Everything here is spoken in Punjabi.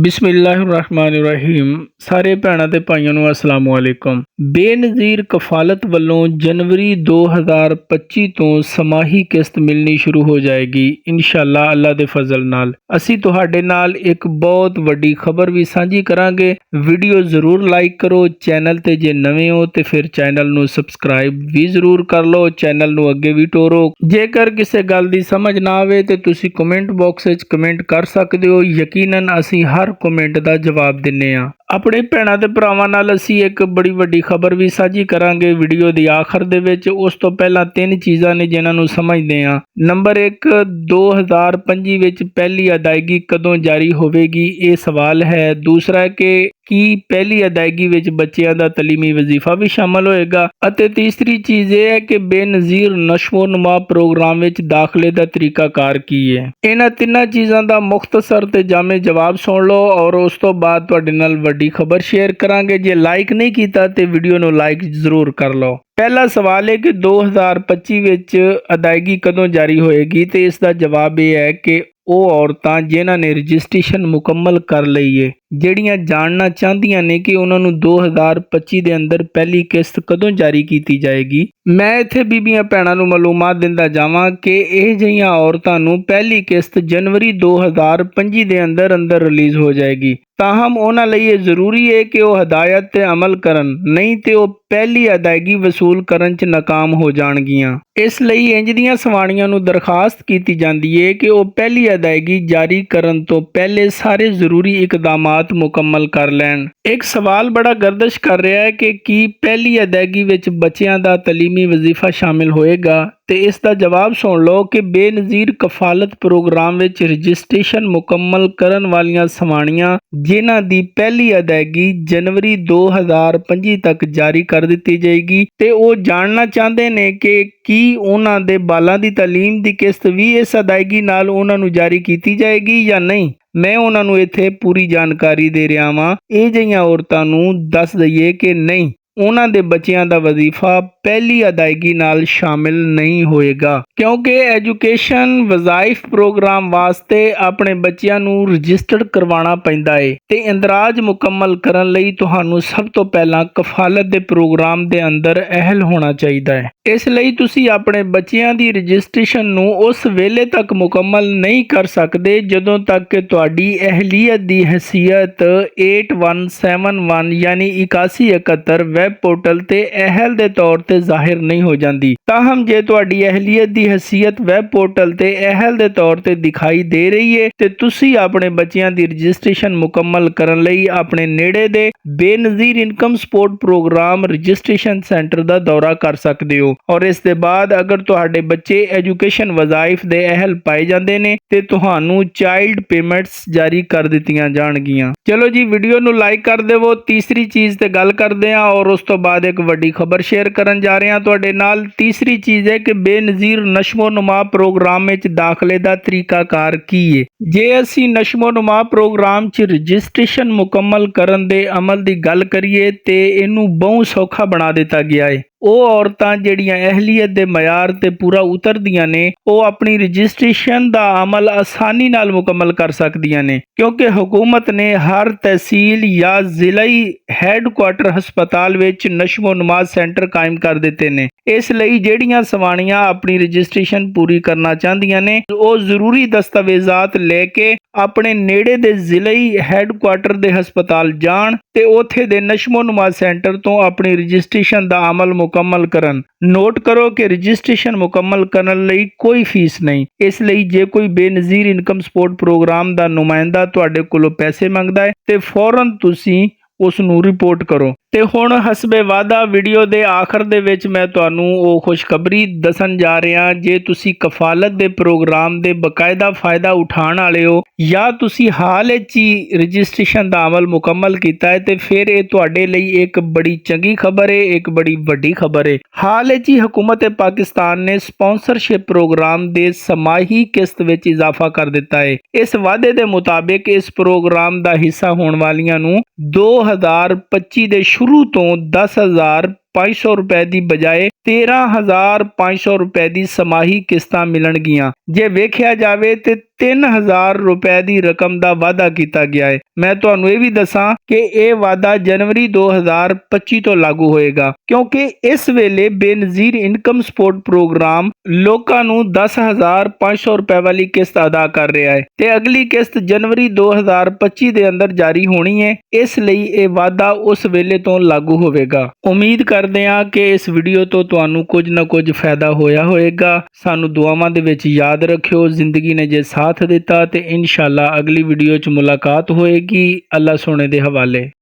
ਬਿਸਮਿਲ੍ਲਾਹਿਰਰਹਿਮਾਨਿਰਰਹੀਮ। ਸਾਰੇ ਭੈਣਾਂ ਤੇ ਭਾਈਆਂ ਨੂੰ ਅਸਲਾਮੁ ਅਲੈਕੁਮ। ਬੇਨਜ਼ੀਰ ਕਫਾਲਤ ਵੱਲੋਂ ਜਨਵਰੀ 2025 ਤੋਂ ਸਮਾਹੀ ਕਿਸ਼ਤ ਮਿਲਣੀ ਸ਼ੁਰੂ ਹੋ ਜਾਏਗੀ ਇਨਸ਼ਾਅੱਲਾ ਅੱਲਾ ਦੇ ਫਜ਼ਲ ਨਾਲ। ਅਸੀਂ ਤੁਹਾਡੇ ਨਾਲ ਇੱਕ ਬਹੁਤ ਵੱਡੀ ਖਬਰ ਵੀ ਸਾਂਝੀ ਕਰਾਂਗੇ। ਵੀਡੀਓ ਜ਼ਰੂਰ ਲਾਈਕ ਕਰੋ। ਚੈਨਲ ਤੇ ਜੇ ਨਵੇਂ ਹੋ ਤੇ ਫਿਰ ਚੈਨਲ ਨੂੰ ਸਬਸਕ੍ਰਾਈਬ ਵੀ ਜ਼ਰੂਰ ਕਰ ਲਓ। ਚੈਨਲ ਨੂੰ ਅੱਗੇ ਵੀ ਟੋਰੋ। ਜੇਕਰ ਕਿਸੇ ਗੱਲ ਦੀ ਸਮਝ ਨਾ ਆਵੇ ਤੇ ਤੁਸੀਂ ਕਮੈਂਟ ਬਾਕਸ ਵਿੱਚ ਕਮੈਂਟ ਕਰ ਸਕਦੇ ਹੋ। ਯਕੀਨਨ ਅਸੀਂ ਹਰ ਕਮੈਂਟ ਦਾ ਜਵਾਬ ਦਿੰਨੇ ਆ। ਆਪਣੇ ਭੈਣਾਂ ਤੇ ਭਰਾਵਾਂ ਨਾਲ ਅਸੀਂ ਇੱਕ ਬੜੀ ਵੱਡੀ ਖਬਰ ਵੀ ਸਾਂਝੀ ਕਰਾਂਗੇ ਵੀਡੀਓ ਦੀ ਆਖਰ ਦੇ ਵਿੱਚ। ਉਸ ਤੋਂ ਪਹਿਲਾਂ ਤਿੰਨ ਚੀਜ਼ਾਂ ਨੇ ਜਿਨ੍ਹਾਂ ਨੂੰ ਸਮਝਦੇ ਆ। ਨੰਬਰ 1, 2025 ਵਿੱਚ ਪਹਿਲੀ ਅਦਾਇਗੀ ਕਦੋਂ ਜਾਰੀ ਹੋਵੇਗੀ, ਇਹ ਸਵਾਲ ਹੈ। ਦੂਸਰਾ ਕਿ ਕੀ ਪਹਿਲੀ ਅਦਾਇਗੀ ਵਿੱਚ ਬੱਚਿਆਂ ਦਾ ਤਲੀਮੀ ਵਜ਼ੀਫਾ ਵੀ ਸ਼ਾਮਲ ਹੋਏਗਾ। ਅਤੇ ਤੀਸਰੀ ਚੀਜ਼ ਇਹ ਹੈ ਕਿ ਬੇਨਜ਼ੀਰ ਨਸ਼ੋ ਨੁਮਾ ਪ੍ਰੋਗਰਾਮ ਵਿੱਚ ਦਾਖਲੇ ਦਾ ਤਰੀਕਾਕਾਰ ਕੀ ਹੈ। ਇਹਨਾਂ ਤਿੰਨਾਂ ਚੀਜ਼ਾਂ ਦਾ ਮੁਖਤਸਰ ਤੇ ਜਾਮੇ ਜਵਾਬ ਸੁਣ ਲਓ ਔਰ ਉਸ ਤੋਂ ਬਾਅਦ ਤੁਹਾਡੇ ਨਾਲ ਵੱਡੀ ਖਬਰ ਸ਼ੇਅਰ ਕਰਾਂਗੇ। ਜੇ ਲਾਈਕ ਨਹੀਂ ਕੀਤਾ ਤੇ ਵੀਡੀਓ ਨੂੰ ਲਾਈਕ ਜ਼ਰੂਰ ਕਰ ਲਓ। ਪਹਿਲਾ ਸਵਾਲ ਹੈ ਕਿ 2025 ਵਿੱਚ ਅਦਾਇਗੀ ਕਦੋਂ ਜਾਰੀ ਹੋਏਗੀ, ਤੇ ਇਸ ਦਾ ਜਵਾਬ ਇਹ ਹੈ ਕਿ ਉਹ ਔਰਤਾਂ ਜਿਨ੍ਹਾਂ ਨੇ ਰਜਿਸਟ੍ਰੇਸ਼ਨ ਮੁਕੰਮਲ ਕਰ ਲਈ ਹੈ, ਜਿਹੜੀਆਂ ਜਾਣਨਾ ਚਾਹੁੰਦੀਆਂ ਨੇ ਕਿ ਉਹਨਾਂ ਨੂੰ 2025 ਦੇ ਅੰਦਰ ਪਹਿਲੀ ਕਿਸ਼ਤ ਕਦੋਂ ਜਾਰੀ ਕੀਤੀ ਜਾਏਗੀ। ਮੈਂ ਇੱਥੇ ਬੀਬੀਆਂ ਭੈਣਾਂ ਨੂੰ ਮਾਲੂਮਾਤ ਦਿੰਦਾ ਜਾਵਾਂ ਕਿ ਇਹ ਜਿਹੀਆਂ ਔਰਤਾਂ ਨੂੰ ਪਹਿਲੀ ਕਿਸ਼ਤ ਜਨਵਰੀ 2025 ਦੇ ਅੰਦਰ ਰਿਲੀਜ਼ ਹੋ ਜਾਏਗੀ। ਤਾਹਮ ਉਹਨਾਂ ਲਈ ਇਹ ਜ਼ਰੂਰੀ ਹੈ ਕਿ ਉਹ ਹਦਾਇਤ ਤੇ ਅਮਲ ਕਰਨ, ਨਹੀਂ ਤੇ ਉਹ ਪਹਿਲੀ ਅਦਾਇਗੀ ਵਸੂਲ ਕਰਨ 'ਚ ਨਾਕਾਮ ਹੋ ਜਾਣਗੀਆਂ। ਇਸ ਲਈ ਇੰਜ ਦੀਆਂ ਸਵਾਣੀਆਂ ਨੂੰ ਦਰਖਾਸਤ ਕੀਤੀ ਜਾਂਦੀ ਹੈ ਕਿ ਉਹ ਪਹਿਲੀ ਅਦਾਇਗੀ ਜਾਰੀ ਕਰਨ ਤੋਂ ਪਹਿਲੇ ਸਾਰੇ ਜ਼ਰੂਰੀ ਇਕਦਾਮਾਤ ਮੁਕੰਮਲ ਕਰ ਲੈਣ। ਇੱਕ ਸਵਾਲ ਬੜਾ ਗਰਦਸ਼ ਕਰ ਰਿਹਾ ਹੈ ਕਿ ਕੀ ਪਹਿਲੀ ਅਦਾਇਗੀ ਵਿੱਚ ਬੱਚਿਆਂ ਦਾ ਤਲੀਮੀ ਵਜ਼ੀਫਾ ਸ਼ਾਮਿਲ ਹੋਏਗਾ, ਤੇ ਇਸ ਦਾ ਜਵਾਬ ਸੁਣ ਲਓ ਕਿ ਬੇਨਜ਼ੀਰ ਕਫਾਲਤ ਪ੍ਰੋਗਰਾਮ ਵਿੱਚ ਰਜਿਸਟ੍ਰੇਸ਼ਨ ਮੁਕੰਮਲ ਕਰਨ ਵਾਲੀਆਂ ਸਵਾਣੀਆਂ ਜਿਨ੍ਹਾਂ ਦੀ ਪਹਿਲੀ ਅਦਾਇਗੀ ਜਨਵਰੀ 2025 ਤੱਕ ਜਾਰੀ ਕਰ ਦਿੱਤੀ ਜਾਏਗੀ ਤੇ ਉਹ ਜਾਣਨਾ ਚਾਹੁੰਦੇ ਨੇ ਕਿ ਕੀ ਉਹਨਾਂ ਦੇ ਬਾਲਾਂ ਦੀ ਤਾਲੀਮ ਦੀ ਕਿਸ਼ਤ ਵੀ ਇਸ ਅਦਾਇਗੀ ਨਾਲ ਉਹਨਾਂ ਨੂੰ ਜਾਰੀ ਕੀਤੀ ਜਾਏਗੀ ਜਾਂ ਨਹੀਂ। ਮੈਂ ਉਹਨਾਂ ਨੂੰ ਇੱਥੇ ਪੂਰੀ ਜਾਣਕਾਰੀ ਦੇ ਰਿਹਾ ਵਾਂ। ਇਹ ਜਿਹੀਆਂ ਔਰਤਾਂ ਨੂੰ ਦੱਸ ਦਈਏ ਕਿ ਨਹੀਂ, ਉਹਨਾਂ ਦੇ ਬੱਚਿਆਂ ਦਾ ਵਜ਼ੀਫਾ ਪਹਿਲੀ ਅਦਾਇਗੀ ਨਾਲ ਸ਼ਾਮਿਲ ਨਹੀਂ ਹੋਏਗਾ, ਕਿਉਂਕਿ ਐਜੂਕੇਸ਼ਨ ਵਜ਼ਾਇਫ ਪ੍ਰੋਗਰਾਮ ਵਾਸਤੇ ਆਪਣੇ ਬੱਚਿਆਂ ਨੂੰ ਰਜਿਸਟਰਡ ਕਰਵਾਉਣਾ ਪੈਂਦਾ ਹੈ ਤੇ ਇੰਦਰਾਜ ਮੁਕੰਮਲ ਕਰਨ ਲਈ ਤੁਹਾਨੂੰ ਸਭ ਤੋਂ ਪਹਿਲਾਂ ਕਫਾਲਤ ਦੇ ਪ੍ਰੋਗਰਾਮ ਦੇ ਅੰਦਰ ਅਹਿਲ ਹੋਣਾ ਚਾਹੀਦਾ ਹੈ। ਇਸ ਲਈ ਤੁਸੀਂ ਆਪਣੇ ਬੱਚਿਆਂ ਦੀ ਰਜਿਸਟ੍ਰੇਸ਼ਨ ਨੂੰ ਉਸ ਵੇਲੇ ਤੱਕ ਮੁਕੰਮਲ ਨਹੀਂ ਕਰ ਸਕਦੇ ਜਦੋਂ ਤੱਕ ਕਿ ਤੁਹਾਡੀ ਅਹਿਲੀਅਤ ਦੀ ਹਸੀਅਤ 8171 ਯਾਨੀ 8171 ਵੈਬ ਪੋਰਟਲ ਤੇ ਅਹਿਲ ਦੇ ਤੌਰ ਤੇ ਜ਼ਾਹਿਰ ਨਹੀਂ ਹੋ ਜਾਂਦੀ। ਤਾਹਮ ਜੇ ਤੁਹਾਡੀ ਅਹਿਲੀਅਤ ਦੀ ਹਸੀਅਤ ਵੈਬ ਪੋਰਟਲ ਤੇ ਅਹਿਲ ਦੇ ਤੌਰ ਤੇ ਦਿਖਾਈ ਦੇ ਰਹੀ ਹੈ ਤੇ ਤੁਸੀਂ ਆਪਣੇ ਬੱਚਿਆਂ ਦੀ ਰਜਿਸਟ੍ਰੇਸ਼ਨ ਮੁਕੰਮਲ ਕਰਨ ਲਈ ਆਪਣੇ ਨੇੜੇ ਦੇ Benazir income support programme registration centre ਦਾ ਦੌਰਾ ਕਰ ਸਕਦੇ ਹੋ। ਔਰ ਇਸ ਦੇ ਬਾਅਦ ਅਗਰ ਤੁਹਾਡੇ ਬੱਚੇ ਐਜੂਕੇਸ਼ਨ ਵਜ਼ਾਇਫ ਦੇ ਅਹਿਲ ਪਾਏ ਜਾਂਦੇ ਨੇ ਤੇ ਤੁਹਾਨੂੰ ਚਾਈਲਡ ਪੇਮੈਂਟਸ ਜਾਰੀ ਕਰ ਦਿੱਤੀਆਂ ਜਾਣਗੀਆਂ। ਚਲੋ ਜੀ, ਵੀਡੀਓ ਨੂੰ ਲਾਈਕ ਕਰ ਦੇਵੋ। ਤੀਸਰੀ ਚੀਜ਼ ਤੇ ਗੱਲ ਕਰਦੇ ਹਾਂ ਔਰ ਉਸ ਤੋਂ ਬਾਅਦ ਇੱਕ ਵੱਡੀ ਖਬਰ ਸ਼ੇਅਰ ਕਰਨ ਜਾ ਰਹੇ ਹਾਂ ਤੁਹਾਡੇ ਨਾਲ। ਤੀਸਰੀ ਚੀਜ਼ ਹੈ ਕਿ ਬੇਨਜ਼ੀਰ ਨਸ਼ਮੋ ਨੁਮਾ ਪ੍ਰੋਗਰਾਮ ਵਿੱਚ ਦਾਖਲੇ ਦਾ ਤਰੀਕਾਕਾਰ ਕੀ ਹੈ। ਜੇ ਅਸੀਂ ਨਸ਼ਮੋ ਨੁਮਾ ਪ੍ਰੋਗਰਾਮ 'ਚ ਰਜਿਸਟ੍ਰੇਸ਼ਨ ਮੁਕੰਮਲ ਕਰਨ ਦੇ ਅਮਲ ਦੀ ਗੱਲ ਕਰੀਏ ਤੇ ਇਹਨੂੰ ਬਹੁਤ ਸੌਖਾ ਬਣਾ ਦਿੱਤਾ ਗਿਆ ਹੈ। ਉਹ ਔਰਤਾਂ ਜਿਹੜੀਆਂ ਅਹਿਲੀਅਤ ਦੇ ਮਿਆਰ ਤੇ ਪੂਰਾ ਉਤਰਦੀਆਂ ਨੇ ਉਹ ਆਪਣੀ ਰਜਿਸਟ੍ਰੇਸ਼ਨ ਦਾ ਅਮਲ ਆਸਾਨੀ ਨਾਲ ਮੁਕੰਮਲ ਕਰ ਸਕਦੀਆਂ ਨੇ, ਕਿਉਂਕਿ ਹੁਕੂਮਤ ਨੇ ਹਰ ਤਹਿਸੀਲ ਜਾਂ ਜ਼ਿਲ੍ਹੀ ਹੈੱਡਕੁਆਟਰ ਹਸਪਤਾਲ ਵਿੱਚ ਨਸ਼ਮੋ ਨੁਮਾ ਸੈਂਟਰ ਕਾਇਮ ਕਰ ਦਿੱਤੇ ਨੇ। ਇਸ ਲਈ ਜਿਹੜੀਆਂ ਸਵਾਣੀਆਂ ਆਪਣੀ ਰਜਿਸਟ੍ਰੇਸ਼ਨ ਪੂਰੀ ਕਰਨਾ ਚਾਹੁੰਦੀਆਂ ਨੇ ਉਹ ਜ਼ਰੂਰੀ ਦਸਤਾਵੇਜ਼ਾਤ ਲੈ ਕੇ ਆਪਣੇ ਨੇੜੇ ਦੇ ਜ਼ਿਲ੍ਹੀ ਹੈੱਡਕੁਆਟਰ ਦੇ ਹਸਪਤਾਲ ਜਾਣ ਤੇ ਉੱਥੇ ਦੇ ਨਸ਼ਮੋ ਨੁਮਾ ਸੈਂਟਰ ਤੋਂ ਆਪਣੀ ਰਜਿਸਟ੍ਰੇਸ਼ਨ ਦਾ ਅਮਲ ਮੁਕੰਮਲ ਕਰਨ। ਨੋਟ ਕਰੋ ਕਿ ਰਜਿਸਟ੍ਰੇਸ਼ਨ ਮੁਕੰਮਲ ਕਰਨ ਲਈ ਕੋਈ ਫੀਸ ਨਹੀਂ। ਇਸ ਲਈ ਜੇ ਕੋਈ ਬੇਨਜ਼ੀਰ ਇਨਕਮ ਸਪੋਰਟ ਪ੍ਰੋਗਰਾਮ ਦਾ ਨੁਮਾਇੰਦਾ ਤੁਹਾਡੇ ਕੋਲੋਂ ਪੈਸੇ ਮੰਗਦਾ ਹੈ ਤੇ ਫੌਰਨ ਤੁਸੀਂ ਉਸ ਨੂੰ ਰਿਪੋਰਟ ਕਰੋ। ਤੇ ਹੁਣ ਹਸਬੇ ਵਾਦਾ ਵੀਡੀਓ ਦੇ ਆਖਰ ਦੇ ਵਿੱਚ ਮੈਂ ਤੁਹਾਨੂੰ ਉਹ ਖੁਸ਼ਖਬਰੀ ਦੱਸਣ ਜਾ ਰਿਹਾ। ਜੇ ਤੁਸੀਂ ਕਫਾਲਤ ਦੇ ਪ੍ਰੋਗਰਾਮ ਦੇ ਬਕਾਇਦਾ ਫਾਇਦਾ ਉਠਾਉਣ ਵਾਲੇ ਹੋ ਜਾਂ ਤੁਸੀਂ ਹਾਲ ਵਿੱਚ ਹੀ ਰਜਿਸਟ੍ਰੇਸ਼ਨ ਦਾ ਅਮਲ ਮੁਕੰਮਲ ਕੀਤਾ ਹੈ ਤੇ ਫਿਰ ਇਹ ਤੁਹਾਡੇ ਲਈ ਇੱਕ ਬੜੀ ਚੰਗੀ ਖਬਰ ਹੈ, ਇੱਕ ਬੜੀ ਵੱਡੀ ਖਬਰ ਹੈ। ਹਾਲ ਵਿੱਚ ਹੀ ਹਕੂਮਤ ਪਾਕਿਸਤਾਨ ਨੇ ਸਪਾਂਸਰਸ਼ਿਪ ਪ੍ਰੋਗਰਾਮ ਦੇ ਸਮਾਹੀ ਕਿਸ਼ਤ ਵਿੱਚ ਇਜ਼ਾਫਾ ਕਰ ਦਿੱਤਾ ਹੈ। ਇਸ ਵਾਅਦੇ ਦੇ ਮੁਤਾਬਿਕ ਇਸ ਪ੍ਰੋਗਰਾਮ ਦਾ ਹਿੱਸਾ ਹੋਣ ਵਾਲੀਆਂ ਨੂੰ 2025 ਦੇ ਸ਼ੁਰੂ ਤੋਂ 10,500 ਰੁਪਏ ਦੀ ਬਜਾਏ 13,500 ਰੁਪਏ ਦੀ ਸਮਾਹੀ ਕਿਸ਼ਤਾਂ ਮਿਲਣਗੀਆਂ। ਜੇ ਵੇਖਿਆ ਜਾਵੇ ਤੇ 3000 ਰੁਪਏ ਦੀ ਰਕਮ ਦਾ ਵਾਅਦਾ ਕੀਤਾ ਗਿਆ ਹੈ। ਮੈਂ ਤੁਹਾਨੂੰ ਇਹ ਵੀ ਦੱਸਾਂ ਕਿ ਇਹ ਵਾਅਦਾ ਜਨਵਰੀ 2025 ਤੋਂ ਲਾਗੂ ਹੋਏਗਾ, ਕਿਉਂਕਿ ਇਸ ਵੇਲੇ ਬੇਨਜ਼ੀਰ ਇਨਕਮ ਸਪੋਰਟ ਪ੍ਰੋਗਰਾਮ ਲੋਕਾਂ ਨੂੰ 10,500 ਰੁਪਏ ਵਾਲੀ ਕਿਸ਼ਤ ਅਦਾ ਕਰ ਰਿਹਾ ਹੈ ਤੇ ਅਗਲੀ ਕਿਸ਼ਤ ਜਨਵਰੀ 2025 ਦੇ ਅੰਦਰ ਜਾਰੀ ਹੋਣੀ ਹੈ। ਇਸ ਲਈ ਇਹ ਵਾਅਦਾ ਉਸ ਵੇਲੇ ਤੋਂ ਲਾਗੂ ਹੋਵੇਗਾ। ਉਮੀਦ ਕਰਦੇ ਹਾਂ ਕਿ ਇਸ ਵੀਡੀਓ ਤੋਂ ਤੁਹਾਨੂੰ ਕੁਝ ਨਾ ਕੁਝ ਫਾਇਦਾ ਹੋਇਆ ਹੋਵੇਗਾ। ਸਾਨੂੰ ਦੁਆਵਾਂ ਦੇ ਵਿੱਚ ਯਾਦ ਰੱਖਿਓ। ਜ਼ਿੰਦਗੀ ਨੇ ਜੇ ਸਾਥ ਦਿੱਤਾ ਤੇ ਇਨਸ਼ਾਅੱਲਾ ਅਗਲੀ ਵੀਡੀਓ 'ਚ ਮੁਲਾਕਾਤ ਹੋਏਗੀ। ਅੱਲਾ ਸੋਹਣੇ ਦੇ ਹਵਾਲੇ।